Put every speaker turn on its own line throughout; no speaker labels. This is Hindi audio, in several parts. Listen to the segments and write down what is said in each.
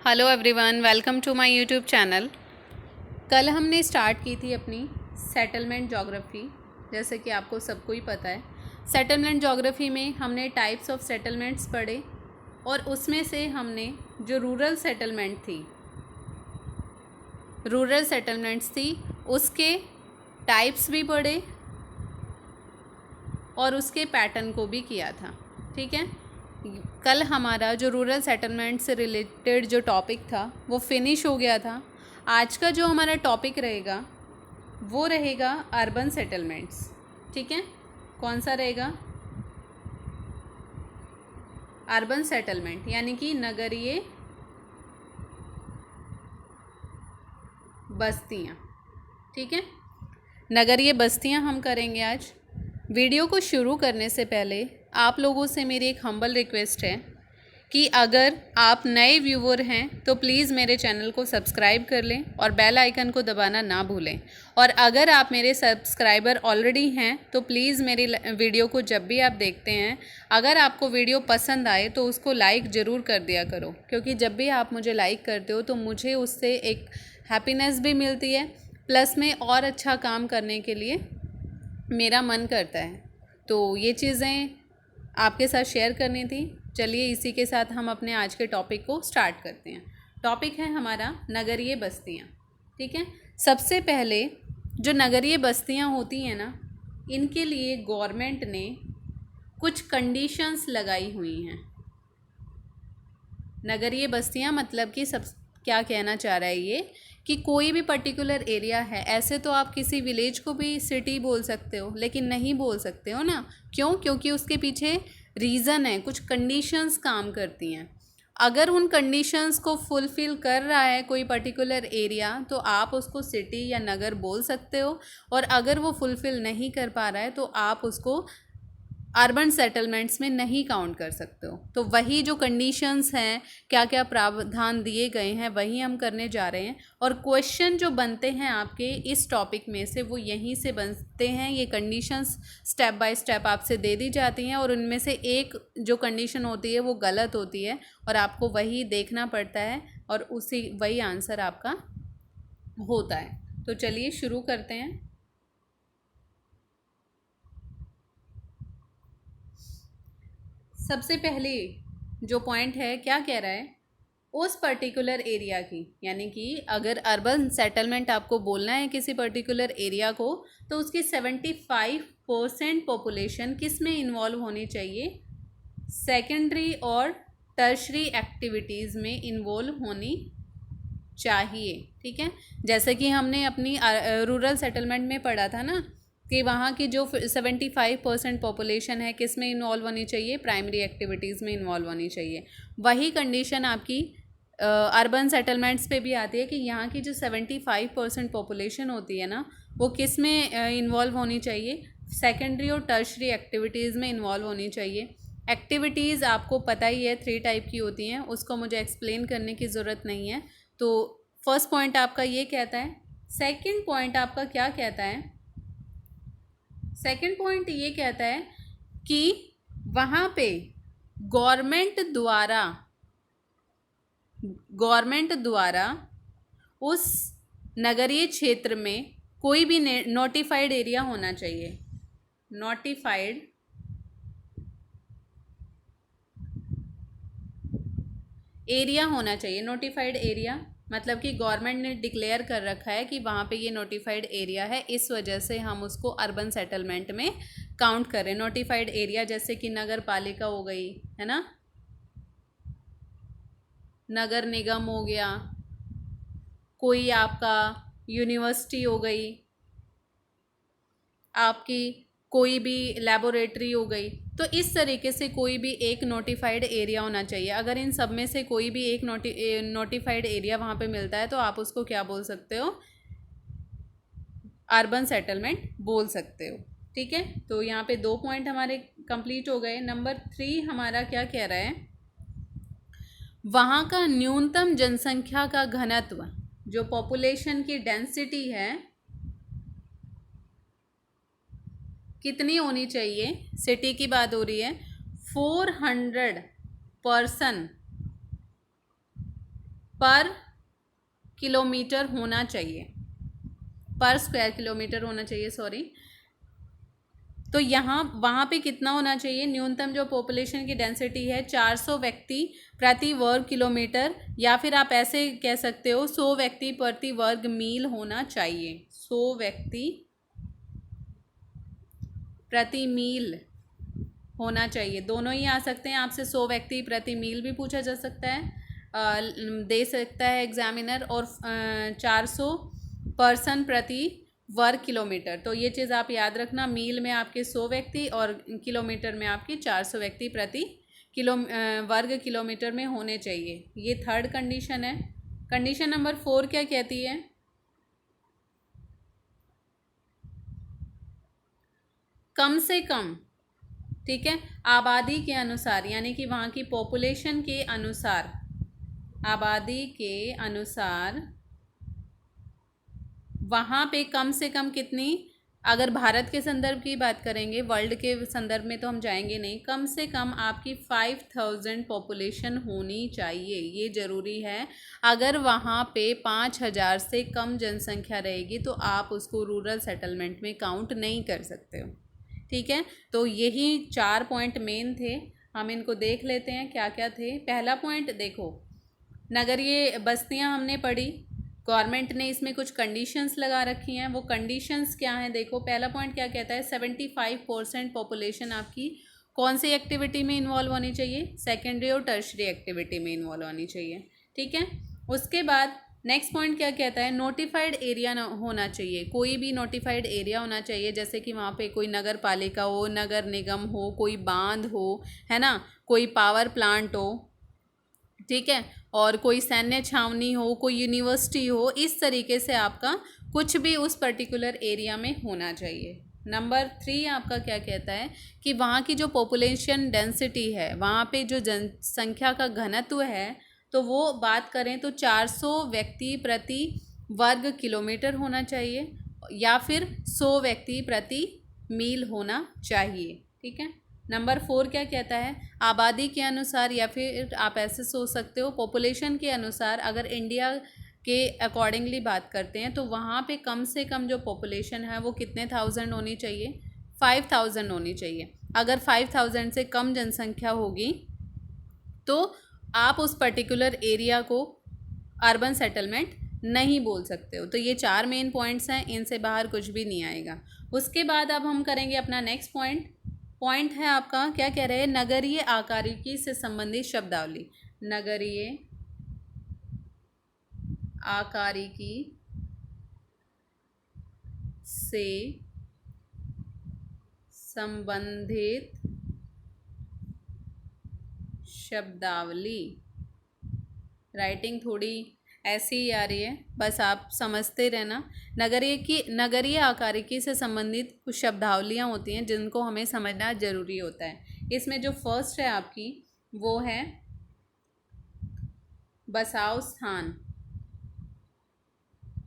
Hello everyone, welcome to my YouTube channel. कल हमने स्टार्ट की थी अपनी सेटलमेंट ज्योग्राफी। जैसे कि आपको सबको ही पता है, सेटलमेंट ज्योग्राफी में हमने टाइप्स ऑफ सेटलमेंट्स पढ़े और उसमें से हमने जो रूरल सेटलमेंट्स थी उसके टाइप्स भी पढ़े और उसके पैटर्न को भी किया था। ठीक है, कल हमारा जो रूरल सेटलमेंट से रिलेटेड जो टॉपिक था वो फिनिश हो गया था। आज का जो हमारा टॉपिक रहेगा वो रहेगा अर्बन सेटलमेंट्स। ठीक है, कौन सा रहेगा? अर्बन सेटलमेंट यानी कि नगरीय बस्तियाँ। ठीक है, नगरीय बस्तियाँ हम करेंगे आज। वीडियो को शुरू करने से पहले आप लोगों से मेरी एक हम्बल रिक्वेस्ट है कि अगर आप नए व्यूवर हैं तो प्लीज़ मेरे चैनल को सब्सक्राइब कर लें और बेल आइकन को दबाना ना भूलें। और अगर आप मेरे सब्सक्राइबर ऑलरेडी हैं तो प्लीज़ मेरी वीडियो को जब भी आप देखते हैं, अगर आपको वीडियो पसंद आए तो उसको लाइक ज़रूर कर दिया करो, क्योंकि जब भी आप मुझे लाइक करते हो तो मुझे उससे एक हैप्पीनेस भी मिलती है, प्लस में और अच्छा काम करने के लिए मेरा मन करता है। तो ये चीज़ें आपके साथ शेयर करनी थी। चलिए इसी के साथ हम अपने आज के टॉपिक को स्टार्ट करते हैं। टॉपिक है हमारा नगरीय बस्तियाँ। ठीक है, सबसे पहले जो नगरीय बस्तियाँ होती हैं ना, इनके लिए गवर्नमेंट ने कुछ कंडीशंस लगाई हुई हैं। नगरीय बस्तियाँ मतलब कि सब क्या कहना चाह रहा है ये कि कोई भी पर्टिकुलर एरिया है। ऐसे तो आप किसी विलेज को भी सिटी बोल सकते हो, लेकिन नहीं बोल सकते हो ना। क्यों? क्योंकि उसके पीछे रीज़न है, कुछ कंडीशंस काम करती हैं। अगर उन कंडीशंस को फुलफ़िल कर रहा है कोई पर्टिकुलर एरिया तो आप उसको सिटी या नगर बोल सकते हो, और अगर वो फुलफ़िल नहीं कर पा रहा है तो आप उसको अर्बन सेटलमेंट्स में नहीं काउंट कर सकते हो। तो वही जो कंडीशंस हैं, क्या क्या प्रावधान दिए गए हैं, वही हम करने जा रहे हैं। और क्वेश्चन जो बनते हैं आपके इस टॉपिक में से वो यहीं से बनते हैं। ये कंडीशंस स्टेप बाय स्टेप आपसे दे दी जाती हैं और उनमें से एक जो कंडीशन होती है वो गलत होती है और आपको वही देखना पड़ता है और वही आंसर आपका होता है। तो चलिए शुरू करते हैं। सबसे पहले जो पॉइंट है, क्या कह रहा है, उस पर्टिकुलर एरिया की, यानी कि अगर अर्बन सेटलमेंट आपको बोलना है किसी पर्टिकुलर एरिया को, तो उसकी 75% पॉपुलेशन किस में इन्वॉल्व होनी चाहिए? सेकेंडरी और टर्शरी एक्टिविटीज़ में इन्वॉल्व होनी चाहिए। ठीक है, जैसे कि हमने अपनी रूरल सेटलमेंट में पढ़ा था ना कि वहाँ की जो 75% पॉपुलेशन है किस में इन्वॉल्व होनी चाहिए? प्राइमरी एक्टिविटीज़ में इन्वॉल्व होनी चाहिए। वही कंडीशन आपकी अर्बन सेटलमेंट्स पे भी आती है कि यहाँ की जो 75% पॉपुलेशन होती है ना, वो किस में इन्वॉल्व होनी चाहिए? सेकेंडरी और टर्शरी एक्टिविटीज़ में इन्वॉल्व होनी चाहिए। एक्टिविटीज़ आपको पता ही है 3 टाइप की होती हैं, उसको मुझे एक्सप्लेन करने की ज़रूरत नहीं है। तो फर्स्ट पॉइंट आपका ये कहता है। सेकंड पॉइंट आपका क्या कहता है? सेकंड पॉइंट ये कहता है कि वहाँ पे गवर्नमेंट द्वारा उस नगरीय क्षेत्र में कोई भी नोटिफाइड एरिया होना चाहिए। नोटिफाइड एरिया होना चाहिए। नोटिफाइड एरिया मतलब कि गवर्नमेंट ने डिक्लेयर कर रखा है कि वहाँ पे ये नोटिफाइड एरिया है, इस वजह से हम उसको अर्बन सेटलमेंट में काउंट करें। नोटिफाइड एरिया जैसे कि नगर पालिका हो गई, है ना, नगर निगम हो गया, कोई आपका यूनिवर्सिटी हो गई, आपकी कोई भी लेबोरेटरी हो गई। तो इस तरीके से कोई भी एक नोटिफाइड एरिया होना चाहिए। अगर इन सब में से कोई भी एक नोटिफाइड एरिया वहाँ पे मिलता है तो आप उसको क्या बोल सकते हो? अर्बन सेटलमेंट बोल सकते हो। ठीक है, तो यहाँ पे 2 पॉइंट हमारे कंप्लीट हो गए। नंबर 3 हमारा क्या कह रहा है? वहाँ का न्यूनतम जनसंख्या का घनत्व, जो पॉपुलेशन की डेंसिटी है, कितनी होनी चाहिए? सिटी की बात हो रही है। 400 पर्सन पर किलोमीटर होना चाहिए, पर स्क्वायर किलोमीटर होना चाहिए, सॉरी। तो यहाँ वहाँ पे कितना होना चाहिए, न्यूनतम जो पॉपुलेशन की डेंसिटी है 400 व्यक्ति प्रति वर्ग किलोमीटर, या फिर आप ऐसे कह सकते हो 100 व्यक्ति प्रति वर्ग मील होना चाहिए, 100 व्यक्ति प्रति मील होना चाहिए। दोनों ही आ सकते हैं, आपसे 100 व्यक्ति प्रति मील भी पूछा जा सकता है, दे सकता है एग्जामिनर, और 400 पर्सन प्रति वर्ग किलोमीटर। तो ये चीज़ आप याद रखना, मील में आपके 100 व्यक्ति और किलोमीटर में आपके 400 व्यक्ति प्रति वर्ग किलोमीटर में होने चाहिए। ये थर्ड कंडीशन है। कंडीशन नंबर 4 क्या कहती है, कम से कम, ठीक है, आबादी के अनुसार, यानी कि वहाँ की पॉपुलेशन के अनुसार, आबादी के अनुसार वहाँ पे कम से कम कितनी, अगर भारत के संदर्भ की बात करेंगे, वर्ल्ड के संदर्भ में तो हम जाएंगे नहीं, कम से कम आपकी 5000 पॉपुलेशन होनी चाहिए, ये ज़रूरी है। अगर वहाँ पे 5000 से कम जनसंख्या रहेगी तो आप उसको रूरल सेटलमेंट में काउंट नहीं कर सकते हो, ठीक है। तो यही 4 पॉइंट मेन थे, हम इनको देख लेते हैं क्या क्या थे। पहला पॉइंट देखो, नगरीय बस्तियां हमने पढ़ी, गवर्नमेंट ने इसमें कुछ कंडीशंस लगा रखी हैं, वो कंडीशंस क्या हैं देखो। पहला पॉइंट क्या कहता है, 75% पॉपुलेशन आपकी कौन सी एक्टिविटी में इन्वॉल्व होनी चाहिए, सेकेंडरी और टर्शरी एक्टिविटी में इन्वॉल्व होनी चाहिए, ठीक है। उसके बाद नेक्स्ट पॉइंट क्या कहता है, नोटिफाइड एरिया होना चाहिए, कोई भी नोटिफाइड एरिया होना चाहिए, जैसे कि वहाँ पे कोई नगर पालिका हो, नगर निगम हो, कोई बांध हो, है ना, कोई पावर प्लांट हो, ठीक है, और कोई सैन्य छावनी हो, कोई यूनिवर्सिटी हो, इस तरीके से आपका कुछ भी उस पर्टिकुलर एरिया में होना चाहिए। नंबर 3 आपका क्या कहता है कि वहाँ की जो पॉपुलेशन डेंसिटी है, वहाँ पे जो जनसंख्या का घनत्व है, तो वो बात करें तो 400 व्यक्ति प्रति वर्ग किलोमीटर होना चाहिए, या फिर 100 व्यक्ति प्रति मील होना चाहिए, ठीक है। नंबर 4 क्या कहता है, आबादी के अनुसार, या फिर आप ऐसे सोच सकते हो पॉपुलेशन के अनुसार, अगर इंडिया के अकॉर्डिंगली बात करते हैं तो वहाँ पे कम से कम जो पॉपुलेशन है वो कितने थाउजेंड होनी चाहिए, 5000 होनी चाहिए। अगर 5000 से कम जनसंख्या होगी तो आप उस पर्टिकुलर एरिया को अर्बन सेटलमेंट नहीं बोल सकते हो। तो ये 4 मेन पॉइंट्स हैं, इनसे बाहर कुछ भी नहीं आएगा। उसके बाद अब हम करेंगे अपना नेक्स्ट पॉइंट है आपका, क्या कह रहे हैं, नगरीय आकारिकी से संबंधित शब्दावली। नगरीय आकारिकी से संबंधित शब्दावली। राइटिंग थोड़ी ऐसी ही आ रही है, बस आप समझते रहना। नगरीय आकारिकी से संबंधित कुछ शब्दावलियाँ होती हैं जिनको हमें समझना ज़रूरी होता है। इसमें जो फर्स्ट है आपकी वो है बसाव स्थान,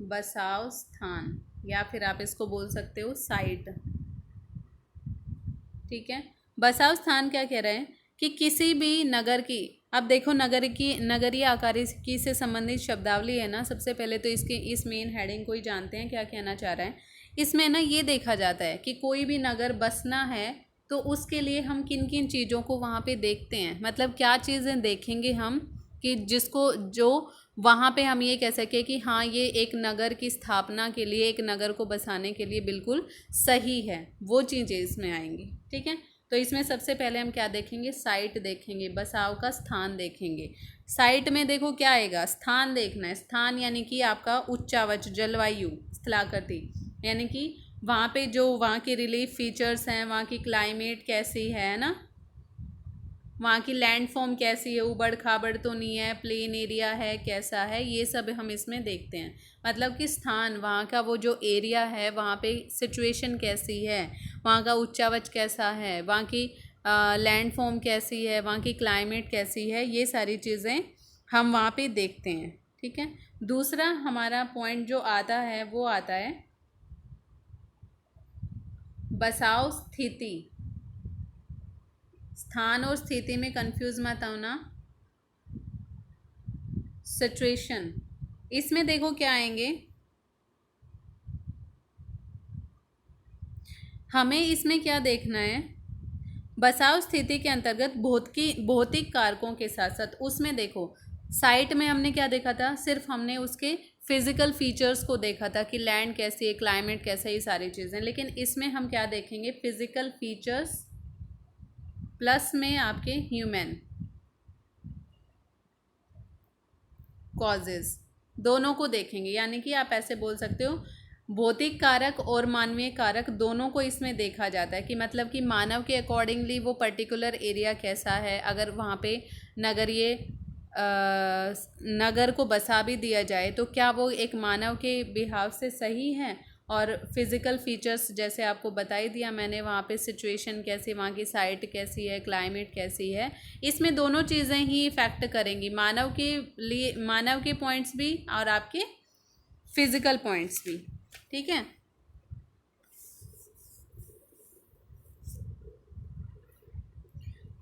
बसाव स्थान, या फिर आप इसको बोल सकते हो साइट, ठीक है। बसाव स्थान क्या कह रहे हैं कि किसी भी नगर की, अब देखो नगरीय आकारिकी से संबंधित शब्दावली है ना, सबसे पहले तो इस मेन हेडिंग को ही जानते हैं क्या कहना चाह रहा है। इसमें ना ये देखा जाता है कि कोई भी नगर बसना है तो उसके लिए हम किन किन चीज़ों को वहाँ पे देखते हैं, मतलब क्या चीज़ें देखेंगे हम कि जिसको जो वहाँ पे हम ये कह सकें कि हाँ ये एक नगर की स्थापना के लिए, एक नगर को बसाने के लिए बिल्कुल सही है, वो चीज़ें इसमें आएंगी, ठीक है। तो इसमें सबसे पहले हम क्या देखेंगे, साइट देखेंगे, बसाव का स्थान देखेंगे। साइट में देखो क्या आएगा, स्थान देखना है, स्थान यानी कि आपका उच्चावच, जलवायु, स्थलाकृति, यानी कि वहाँ पे जो वहाँ के रिलीफ फीचर्स हैं, वहाँ की क्लाइमेट कैसी है ना, वहाँ की लैंड फॉर्म कैसी है, उबड़ खाबड़ तो नहीं है, प्लेन एरिया है, कैसा है, ये सब हम इसमें देखते हैं। मतलब कि स्थान, वहाँ का वो जो एरिया है वहाँ पे सिचुएशन कैसी है, वहाँ का उच्चावच कैसा है, वहाँ की लैंड फॉर्म कैसी है, वहाँ की क्लाइमेट कैसी है, ये सारी चीज़ें हम वहाँ पे देखते हैं, ठीक है। दूसरा हमारा पॉइंट जो आता है वो आता है बसाव स्थिति। स्थान और स्थिति में कंफ्यूज मत होना, सिचुएशन, इसमें देखो क्या आएंगे, हमें इसमें क्या देखना है, बसाव स्थिति के अंतर्गत भौतिक कारकों के साथ साथ, उसमें देखो साइट में हमने क्या देखा था, सिर्फ हमने उसके फिजिकल फीचर्स को देखा था कि लैंड कैसी है, क्लाइमेट कैसा है, ये सारी चीज़ें, लेकिन इसमें हम क्या देखेंगे, फिजिकल फीचर्स प्लस में आपके ह्यूमन कॉजेज, दोनों को देखेंगे। यानी कि आप ऐसे बोल सकते हो भौतिक कारक और मानवीय कारक दोनों को इसमें देखा जाता है, कि मतलब कि मानव के अकॉर्डिंगली वो पर्टिकुलर एरिया कैसा है, अगर वहाँ पे नगर को बसा भी दिया जाए तो क्या वो एक मानव के बिहाव से सही है, और फिज़िकल फीचर्स जैसे आपको बता ही दिया मैंने, वहाँ पे सिचुएशन कैसी, वहाँ की साइट कैसी है, क्लाइमेट कैसी है, इसमें दोनों चीज़ें ही इफ़ेक्ट करेंगी, मानव के लिए, मानव के पॉइंट्स भी और आपके फिज़िकल पॉइंट्स भी। ठीक है,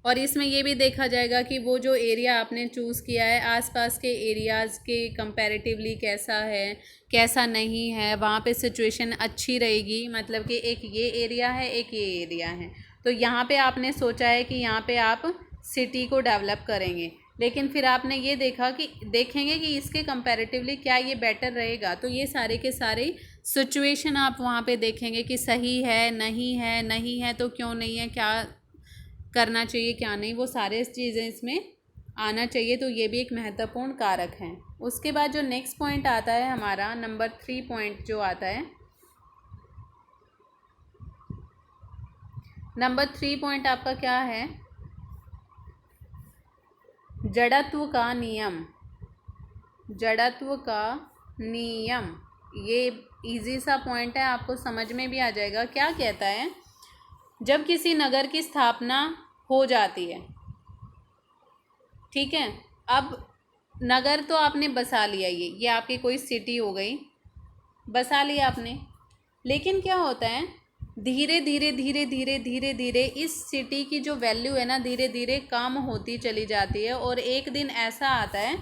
और इसमें ये भी देखा जाएगा कि वो जो एरिया आपने चूज़ किया है आसपास के एरियाज़ के कंपैरेटिवली कैसा है, कैसा नहीं है, वहाँ पे सिचुएशन अच्छी रहेगी, मतलब कि एक ये एरिया है, एक ये एरिया है, तो यहाँ पे आपने सोचा है कि यहाँ पे आप सिटी को डेवलप करेंगे, लेकिन फिर आपने ये देखा कि देखेंगे कि इसके कंपैरेटिवली क्या ये बेटर रहेगा, तो ये सारे के सारे सिचुएशन आप वहाँ पे देखेंगे कि सही है, नहीं है तो क्यों नहीं है, क्या करना चाहिए क्या नहीं, वो सारे चीज़ें इसमें आना चाहिए, तो ये भी एक महत्वपूर्ण कारक है। उसके बाद जो नेक्स्ट पॉइंट आता है हमारा नंबर 3 पॉइंट जो आता है, नंबर 3 पॉइंट आपका क्या है, जड़त्व का नियम। जड़त्व का नियम, ये इजी सा पॉइंट है, आपको समझ में भी आ जाएगा। क्या कहता है, जब किसी नगर की स्थापना हो जाती है, ठीक है, अब नगर तो आपने बसा लिया, ये आपकी कोई सिटी हो गई, बसा लिया आपने, लेकिन क्या होता है, धीरे धीरे धीरे धीरे धीरे धीरे इस सिटी की जो वैल्यू है ना, धीरे धीरे कम होती चली जाती है, और एक दिन ऐसा आता है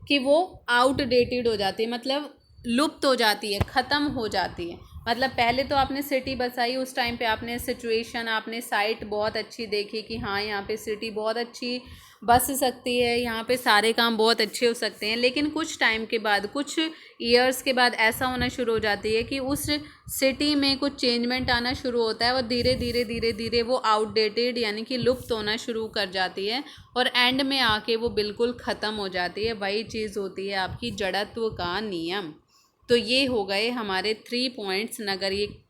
कि वो आउटडेटेड हो जाती है, मतलब लुप्त हो जाती है, ख़त्म हो जाती है। मतलब पहले तो आपने सिटी बसाई, उस टाइम पे आपने सिचुएशन, आपने साइट बहुत अच्छी देखी कि हाँ यहाँ पे सिटी बहुत अच्छी बस सकती है, यहाँ पे सारे काम बहुत अच्छे हो सकते हैं, लेकिन कुछ टाइम के बाद, कुछ ईयर्स के बाद ऐसा होना शुरू हो जाती है कि उस सिटी में कुछ चेंजमेंट आना शुरू होता है, और धीरे धीरे धीरे धीरे वो आउटडेटेड यानी कि लुप्त होना शुरू कर जाती है, और एंड में आके वो बिल्कुल ख़त्म हो जाती है। वही चीज़ होती है आपकी जड़त्व का नियम। तो ये हो गए हमारे 3 पॉइंट्स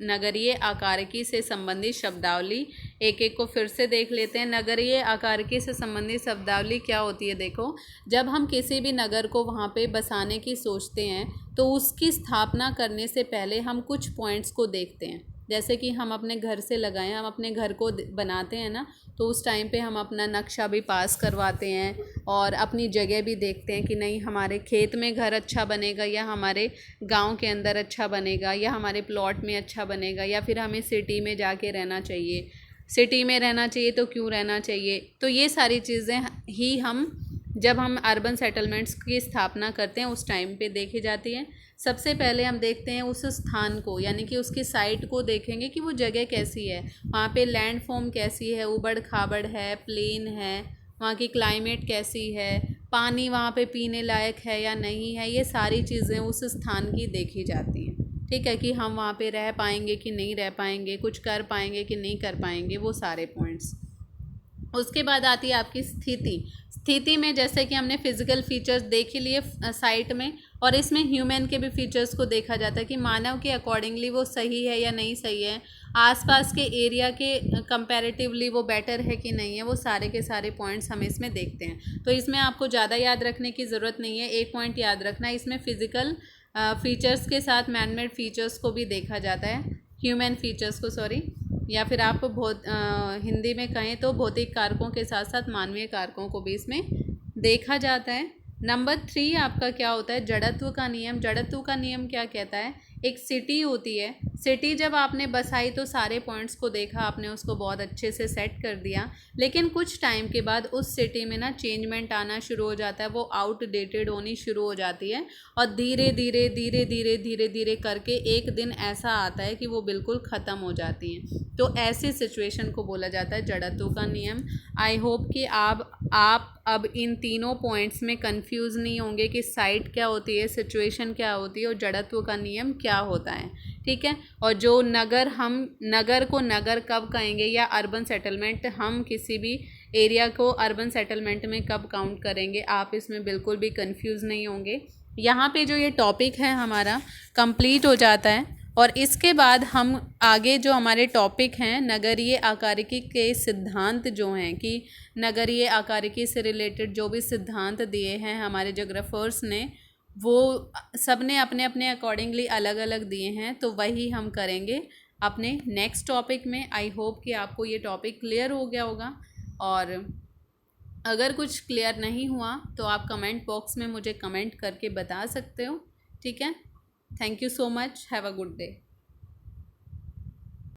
नगरीय आकारिकी से संबंधित शब्दावली। एक एक को फिर से देख लेते हैं। नगरीय आकारिकी से संबंधित शब्दावली क्या होती है, देखो, जब हम किसी भी नगर को वहाँ पे बसाने की सोचते हैं तो उसकी स्थापना करने से पहले हम कुछ पॉइंट्स को देखते हैं। जैसे कि हम अपने घर से लगाएं, हम अपने घर को बनाते हैं ना, तो उस टाइम पे हम अपना नक्शा भी पास करवाते हैं, और अपनी जगह भी देखते हैं कि नहीं हमारे खेत में घर अच्छा बनेगा, या हमारे गांव के अंदर अच्छा बनेगा, या हमारे प्लॉट में अच्छा बनेगा, या फिर हमें सिटी में जाके रहना चाहिए। सिटी में रहना चाहिए तो क्यों रहना चाहिए। तो ये सारी चीज़ें ही हम जब हम अर्बन सेटलमेंट्स की स्थापना करते हैं उस टाइम पे देखी जाती है। सबसे पहले हम देखते हैं उस स्थान को, यानी कि उसकी साइट को देखेंगे कि वो जगह कैसी है, वहाँ पे लैंड फॉर्म कैसी है, उबड़ खाबड़ है, प्लेन है, वहाँ की क्लाइमेट कैसी है, पानी वहाँ पे पीने लायक है या नहीं है, ये सारी चीज़ें उस स्थान की देखी जाती हैं। ठीक है, कि हम वहाँ पे रह पाएंगे कि नहीं रह पाएंगे, कुछ कर पाएंगे कि नहीं कर पाएंगे, वो सारे पॉइंट्स। उसके बाद आती है आपकी स्थिति। स्थिति में जैसे कि हमने फिजिकल फीचर्स देख ही लिए साइट में, और इसमें ह्यूमन के भी फीचर्स को देखा जाता है कि मानव के अकॉर्डिंगली वो सही है या नहीं सही है, आसपास के एरिया के कंपैरेटिवली वो बेटर है कि नहीं है, वो सारे के सारे पॉइंट्स हम इसमें देखते हैं। तो इसमें आपको ज़्यादा याद रखने की ज़रूरत नहीं है, एक पॉइंट याद रखना, इसमें फ़िज़िकल फीचर्स के साथ मैनमेड फीचर्स को भी देखा जाता है, ह्यूमन फीचर्स को, सॉरी, या फिर आप हिंदी में कहें तो भौतिक कारकों के साथ साथ मानवीय कारकों को भी इसमें देखा जाता है। नंबर 3 आपका क्या होता है, जड़त्व का नियम। जड़त्व का नियम क्या कहता है, एक सिटी होती है, सिटी जब आपने बसाई तो सारे पॉइंट्स को देखा आपने, उसको बहुत अच्छे से सेट कर दिया, लेकिन कुछ टाइम के बाद उस सिटी में ना चेंजमेंट आना शुरू हो जाता है, वो आउटडेटेड होनी शुरू हो जाती है और धीरे धीरे धीरे धीरे धीरे धीरे करके एक दिन ऐसा आता है कि वो बिल्कुल ख़त्म हो जाती हैं। तो ऐसी सिचुएशन को बोला जाता है जड़त्व का नियम। आई होप कि आप अब इन तीनों पॉइंट्स में कंफ्यूज नहीं होंगे कि साइट क्या होती है, सिचुएशन क्या होती है और जड़त्व का नियम क्या होता है। ठीक है। और जो नगर, हम नगर को नगर कब कहेंगे या अर्बन सेटलमेंट हम किसी भी एरिया को अर्बन सेटलमेंट में कब काउंट करेंगे, आप इसमें बिल्कुल भी कंफ्यूज नहीं होंगे। यहाँ पे जो ये टॉपिक है हमारा कंप्लीट हो जाता है और इसके बाद हम आगे जो हमारे टॉपिक हैं नगरीय आकारिकी के सिद्धांत जो हैं कि नगरीय आकारिकी से रिलेटेड जो भी सिद्धांत दिए हैं हमारे जोग्राफर्स ने, वो सब ने अपने अपने अकॉर्डिंगली अलग अलग दिए हैं, तो वही हम करेंगे अपने नेक्स्ट टॉपिक में। आई होप कि आपको ये टॉपिक क्लियर हो गया होगा, और अगर कुछ क्लियर नहीं हुआ तो आप कमेंट बॉक्स में मुझे कमेंट करके बता सकते हो। ठीक है। Thank you so much. Have a good day.